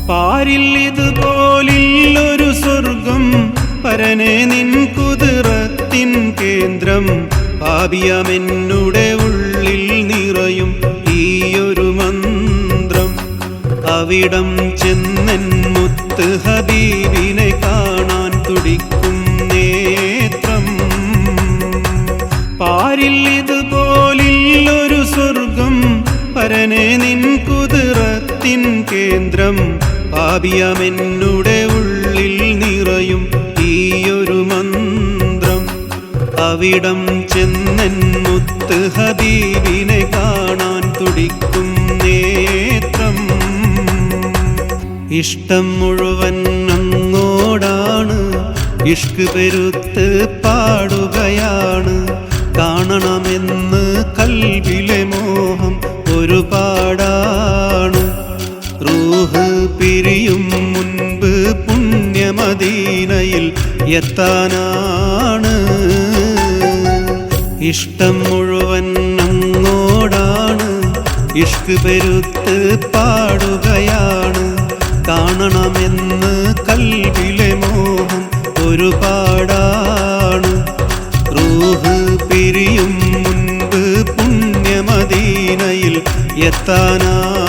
പാരിൽ ഇതുപോലില്ലൊരു സ്വർഗം പരനെ നിൻ കുതിരത്തിൻ കേന്ദ്രം പാപിയമെന്നുടെ ഉള്ളിൽ നിറയും ഈയൊരു മന്ത്രം അവിടം ചെന്നൻ മുത്ത് ഹബീബിനെ കാണാൻ തുടിക്കും നേത്രം പാരിൽ ഇതുപോലില്ലൊരു സ്വർഗം പരനെ നിൻ കുതിരത്തിൻ കേന്ദ്രം പാപിയമെന്നുടെ ഉള്ളിൽ നിറയും ഈയൊരു മന്ത്രം അവിടം ചെന്നൻ മുത്ത് ഹബീബിനെ കാണാൻ തുടിക്കും നേത്രം ഇഷ്ടം മുഴുവൻ അങ്ങോടാണ് ഇഷ്ക് പെരുത്ത് പാടുകയാണ് കാണണമെന്ന് കൽബിലെ മോഹം ഒരുപാടാണ് റൂഹ് പിരിയും മുൻപ് പുണ്യമദീനയിൽ എത്താനാണ് ഇഷ്ടം മുഴുവൻ അങ്ങോടാണ് ഇഷ്ക് പെരുത്ത് പാടുകയാണ് കാണണമെന്ന് കൽബിലെ മോഹം ഒരുപാടാണ് റൂഹ് പിരിയും മുൻപ് പുണ്യമദീനയിൽ എത്താനാണ്